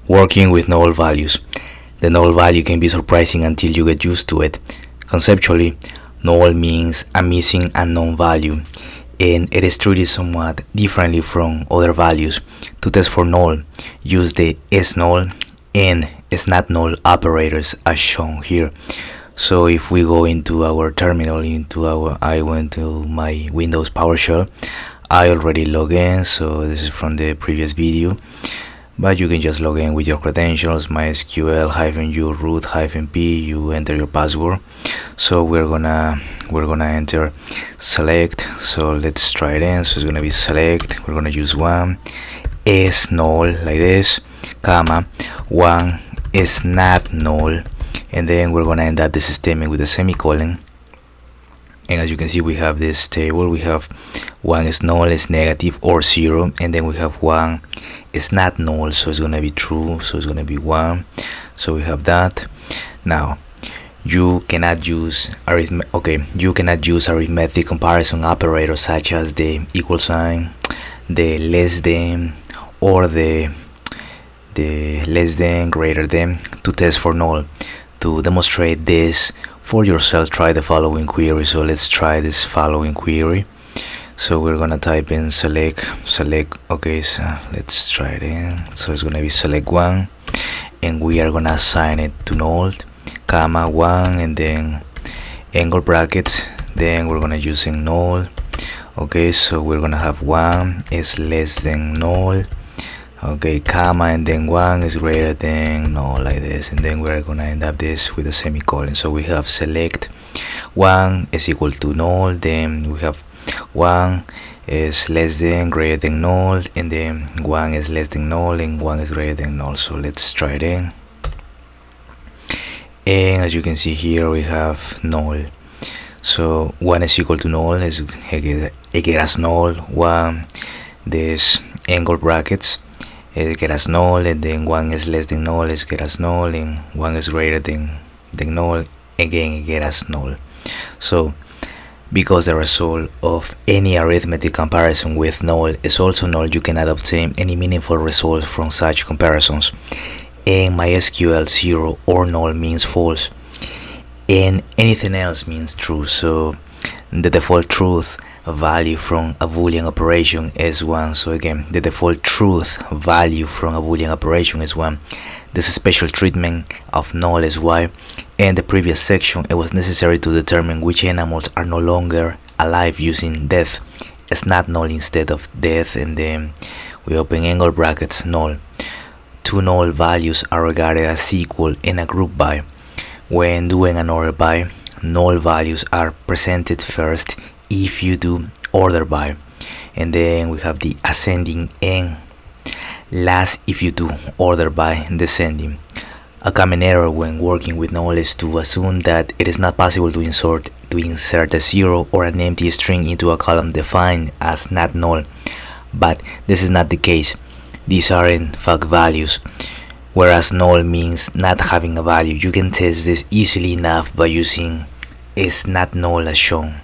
Working with null values. The null value can be surprising until you get used to it. Conceptually, null means a missing unknown value, and it is treated somewhat differently from other values. To test for null, use the sNull and snotNull operators as shown here. So if we go into our terminal, I went to my Windows PowerShell. I already log in, so this is from the previous video, but you can just log in with your credentials, MySQL -u root -p, you enter your password. So we're gonna enter select. So let's try it in. So it's gonna be select, we're gonna use one sNull like this, comma, one snotNull, and then we're gonna end up this statement with a semicolon. And as you can see, we have this table. We have one is null, is negative or 0, and then we have one is not null, so it's gonna be true, so it's gonna be 1. So we have that. Now you cannot use arithmetic comparison operators such as the equal sign, the less than, or the less than, greater than, to test for null. To demonstrate this for yourself, try the following query. So let's try this following query. So we're gonna type in select. Okay, so let's try it in. So it's gonna be select 1, and we are gonna assign it to null, comma, 1, and then angle brackets. Then we're gonna use in null. Okay, so we're gonna have 1 is less than null, okay, comma, and then 1 is greater than null, like this, and then we're gonna end up this with a semicolon. So we have select 1 is equal to null, then we have 1 is less than, greater than null, and then 1 is less than null, and 1 is greater than null. So let's try it in. And as you can see here, we have null. So 1 is equal to null, is get us null. 1, this angle brackets, get us null, and then 1 is less than null, is get us null, and 1 is greater than null, again get us null. So because the result of any arithmetic comparison with null is also null, you cannot obtain any meaningful results from such comparisons. And MySQL 0 or null means false, and anything else means true. So the default truth value from a Boolean operation is 1. So again, the default truth value from a Boolean operation is 1. This special treatment of null is why in the previous section it was necessary to determine which animals are no longer alive using death. It's not null instead of death, and then we open angle brackets, null. Two null values are regarded as equal in a group by. When doing an order by, null values are presented first if you do order by, and then we have the ascending and last if you do order by descending. A common error when working with null is to assume that it is not possible to insert a 0 or an empty string into a column defined as not null, but this is not the case. These are in fact values, whereas null means not having a value. You can test this easily enough by using is not null as shown.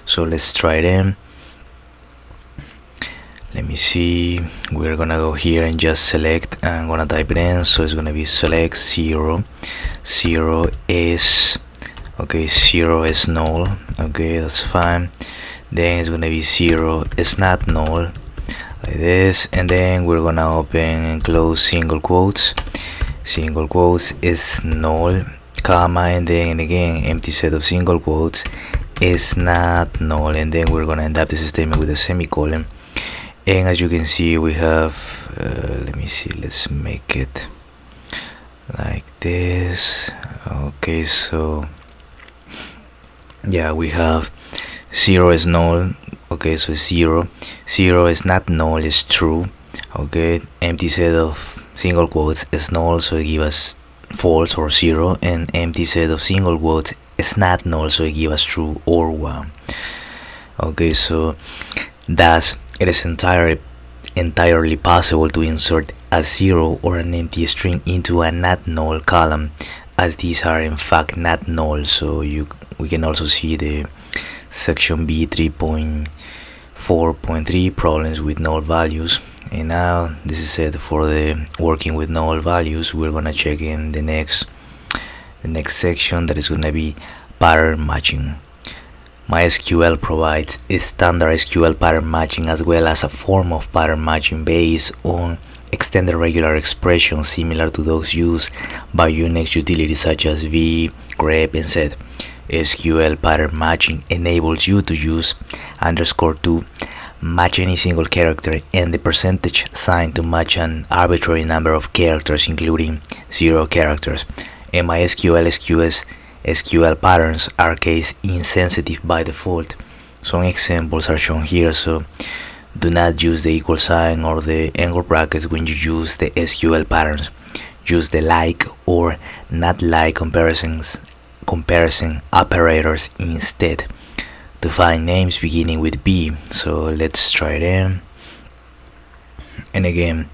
So let's try it in. Let me see, we're gonna go here and just select. I'm gonna type it in. So it's gonna be select 0. 0 is okay, 0 is null, okay, that's fine. Then it's gonna be 0 is not null, like this, and then we're gonna open and close single quotes. Single quotes is null, comma, and then again empty set of single quotes is not null, and then we're gonna end up this statement with a semicolon. And as you can see, we have let me see, let's make it like this. Okay, so yeah, we have 0 is null, okay, so 0 is not null, is true, okay. Empty set of single quotes is null, so it gives us false or 0, and empty set of single quotes is not null, so it gives us true or 1. Okay, so thus it is entirely possible to insert a 0 or an empty string into a not null column, as these are in fact not null. So we can also see the section B 3.4.3 problems with null values. and now this is it for the working with null values. We're gonna check in the next section, that is gonna be pattern matching. MySQL provides a standard SQL pattern matching as well as a form of pattern matching based on extended regular expressions similar to those used by Unix utilities such as v, grep, and set. SQL pattern matching enables you to use underscore to match any single character and the percentage sign to match an arbitrary number of characters, including 0 characters. And MySQL SQL patterns are case insensitive by default. Some examples are shown here, so do not use the equal sign or the angle brackets when you use the SQL patterns. Use the like or not like comparison operators instead to find names beginning with B. So let's try them. And again,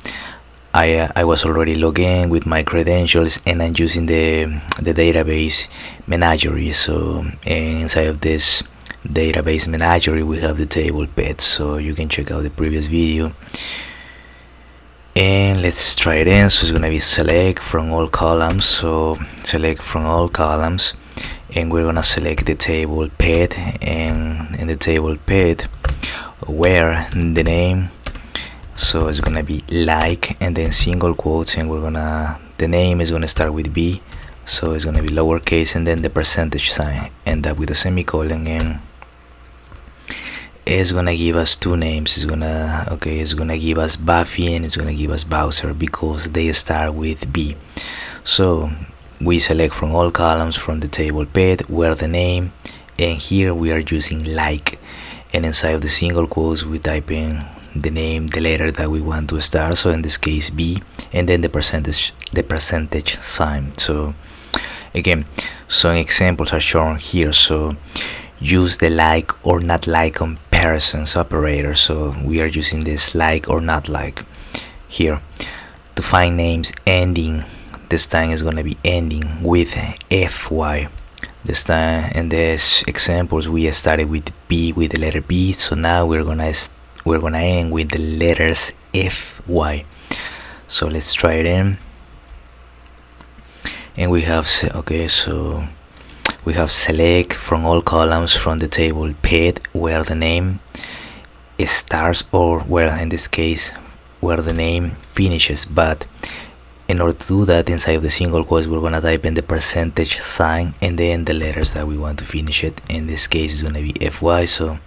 I was already logged in with my credentials, and I'm using the database menagerie. So inside of this database menagerie we have the table pets, so you can check out the previous video. And let's try it in. So it's gonna be select from all columns, so select from all columns, and we're gonna select the table pet, and in the table pet where the name, so it's gonna be like, and then single quotes, and the name is gonna start with B, so it's gonna be lowercase, and then the percentage sign, end up with a semicolon, and it's gonna give us two names. It's gonna give us Buffy and it's gonna give us Bowser because they start with B. So we select from all columns from the table pet where the name, and here we are using like, and inside of the single quotes we type in the name, the letter that we want to start, so in this case B, and then the percentage sign. So again, some examples are shown here. So use the like or not like comparisons operator, so we are using this like or not like here to find names ending. This time is going to be ending with fy. This time in this examples we started with B, with the letter B, so now we're gonna end with the letters fy. So let's try it in, and we have so we have select from all columns from the table pet where the name starts, or well, in this case where the name finishes. But in order to do that, inside of the single quotes we're gonna type in the percentage sign and then the letters that we want to finish it. In this case it's gonna be fy, so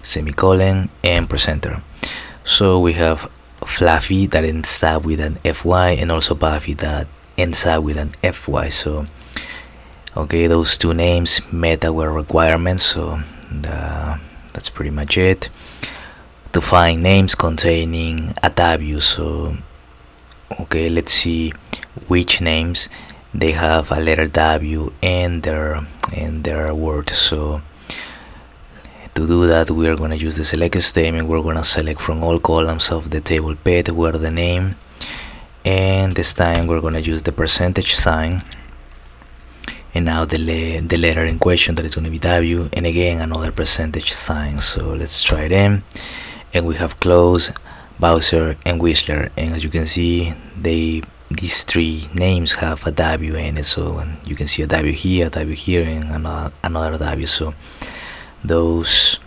semicolon and percenter. So we have Fluffy that ends up with an fy, and also Buffy that ends up with an fy. So those two names met our requirements, so that's pretty much it. To find names containing a W, so let's see which names they have a letter W in their word. So to do that we are going to use the select statement. We're going to select from all columns of the table pet where the name, and this time we're going to use the percentage sign, and now the letter in question, that is going to be W, and again another percentage sign. So let's try it in, and we have close, Bowser, and Whistler, and as you can see these three names have a W in it, so you can see a W here, and another W. So those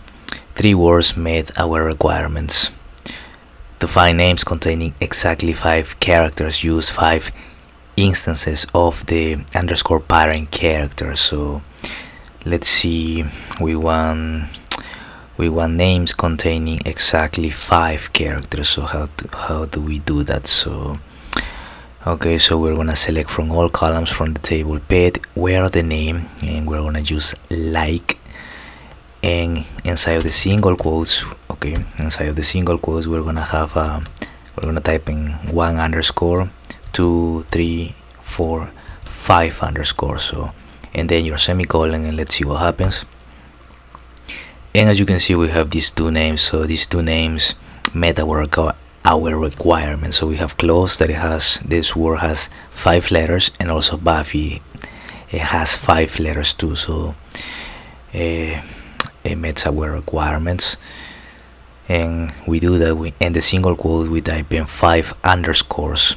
three words met our requirements. To find names containing exactly 5 characters, use 5 instances of the underscore pattern character. So let's see, we want names containing exactly 5 characters. So how do we do that? So so we're gonna select from all columns from the table pet where the name, and we're gonna use like, and inside of the single quotes we're gonna have we're gonna type in 1 underscore 2 3 4 5 underscore, so and then your semicolon, and let's see what happens. And as you can see we have these two names, so these two names met our requirement. So we have close, that this word has 5 letters, and also Buffy, it has 5 letters too, so it meets our requirements. and we do that. We end the single quote, we type in 5 underscores.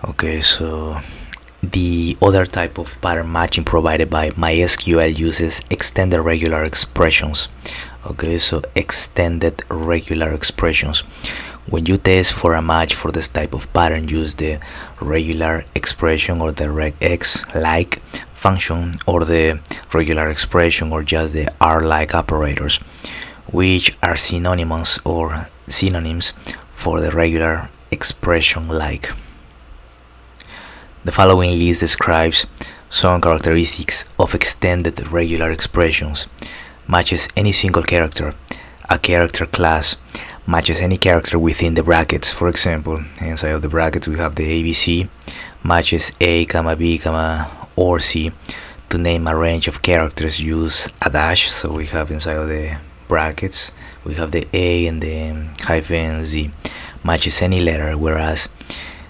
Okay, so the other type of pattern matching provided by MySQL uses extended regular expressions. Okay, so extended regular expressions. When you test for a match for this type of pattern, use the regular expression or the regex like function, or the regular expression, or just the r-like operators, which are synonyms for the regular expression like. The following list describes some characteristics of extended regular expressions. Matches any single character. A character class matches any character within the brackets. For example, inside of the brackets we have the ABC, matches A, B, or C. To name a range of characters, use a dash. So we have inside of the brackets we have the A and the hyphen Z. Matches any letter, whereas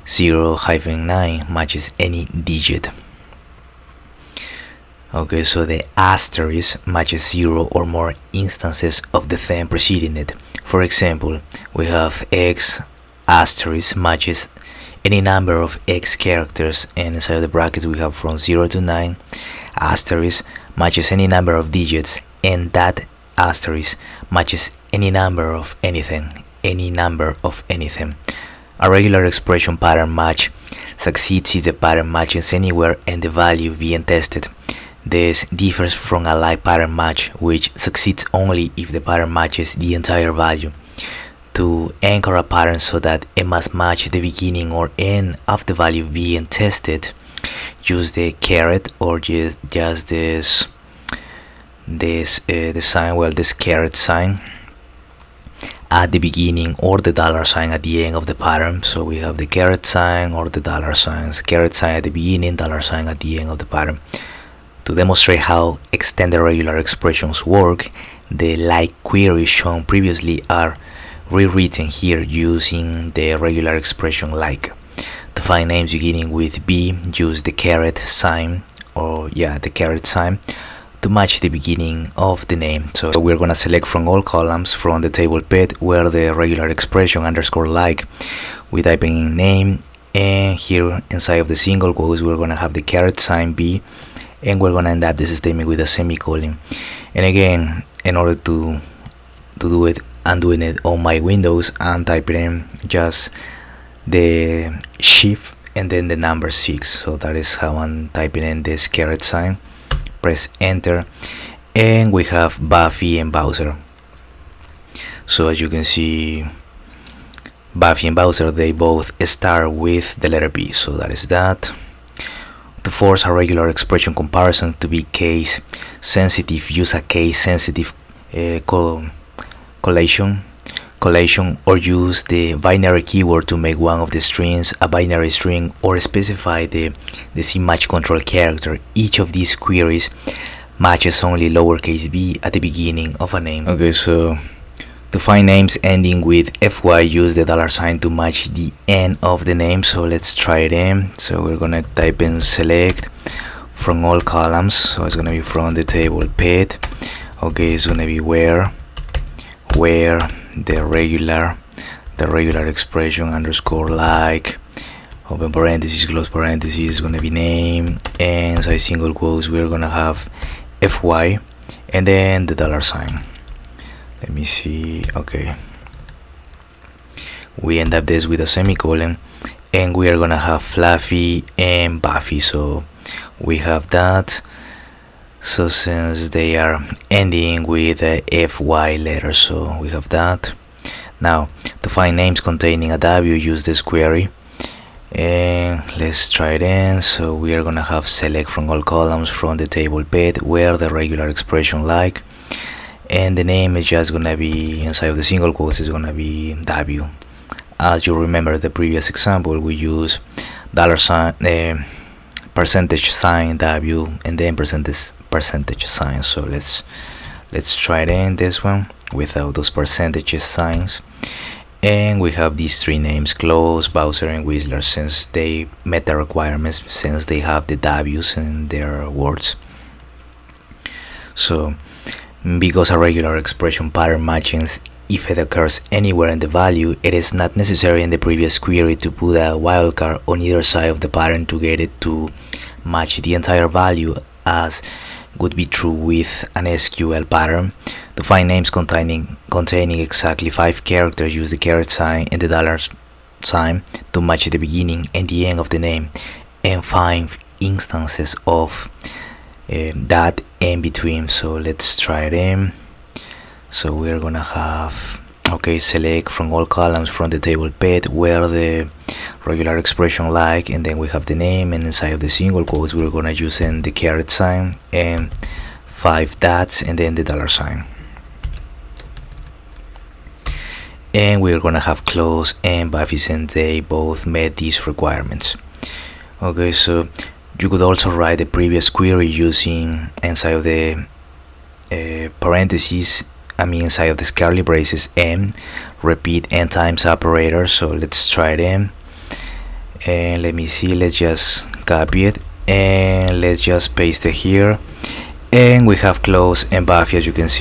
0-9 matches any digit. Okay, so the asterisk matches 0 or more instances of the theme preceding it. For example, we have X asterisk matches any number of X characters, and inside of the brackets we have from 0 to 9. Asterisk matches any number of digits, and that asterisk matches any number of anything. A regular expression pattern match succeeds if the pattern matches anywhere and the value being tested. This differs from a like pattern match, which succeeds only if the pattern matches the entire value. To anchor a pattern so that it must match the beginning or end of the value being tested, use the caret, or just this caret sign at the beginning, or the dollar sign at the end of the pattern. So we have the caret sign or the dollar signs. Caret sign at the beginning, dollar sign at the end of the pattern. To demonstrate how extended regular expressions work, the like queries shown previously are rewritten here using the regular expression like. To find names beginning with B, use the caret sign, to match the beginning of the name. So we're gonna select from all columns from the table pet where the regular expression underscore like. We type in name, and here inside of the single quotes we're gonna have the caret sign B, and we're gonna end up this statement with a semicolon. And again, in order to do it, I'm doing it on my Windows, and typing in just the shift and then the number 6. So that is how I'm typing in this caret sign. Press enter, and we have Buffy and Bowser. So as you can see, Buffy and Bowser, they both start with the letter B. So that is that. To force a regular expression comparison to be case sensitive, use a case sensitive collation, or use the binary keyword to make one of the strings a binary string, or specify the match control character. Each of these queries matches only lowercase b at the beginning of a name. Okay, so to find names ending with FY, use the dollar sign to match the end of the name. So let's try it in. So we're gonna type in select from all columns. So it's gonna be from the table pet. Okay, it's gonna be where the regular expression underscore like, open parentheses, close parentheses, is gonna be name, and inside single quotes we're gonna have FY and then the dollar sign. Let me see. Okay, we end up this with a semicolon, and we are gonna have Fluffy and Buffy. So we have that. So since they are ending with a FY letter, so we have that. Now to find names containing a W, use this query, and let's try it in. So we are gonna have select from all columns from the table pet where the regular expression like, and the name is just gonna be inside of the single quotes is gonna be W. As you remember the previous example, we use dollar sign, percentage sign W, and then percentage sign. So let's try it in this one without those percentage signs, and we have these three names, Close, Bowser, and Whistler, since they met the requirements, since they have the W's in their words. So because a regular expression pattern matches if it occurs anywhere in the value, it is not necessary in the previous query to put a wildcard on either side of the pattern to get it to match the entire value, as would be true with an SQL pattern. To find names containing exactly 5 characters, use the caret sign and the dollar sign to match the beginning and the end of the name, and 5 instances of that in between. So let's try them. So we're gonna have, okay, select from all columns from the table pet where the regular expression like, and then we have the name, and inside of the single quotes we're gonna use in the caret sign and 5 dots and then the dollar sign. And we're gonna have close and Buffy and they both met these requirements. Okay, so you could also write the previous query using inside of the parentheses, inside of the curly braces, and repeat n times operator. So let's try them, and let me see, let's just copy it and let's just paste it here, and we have close and Buffy, as you can see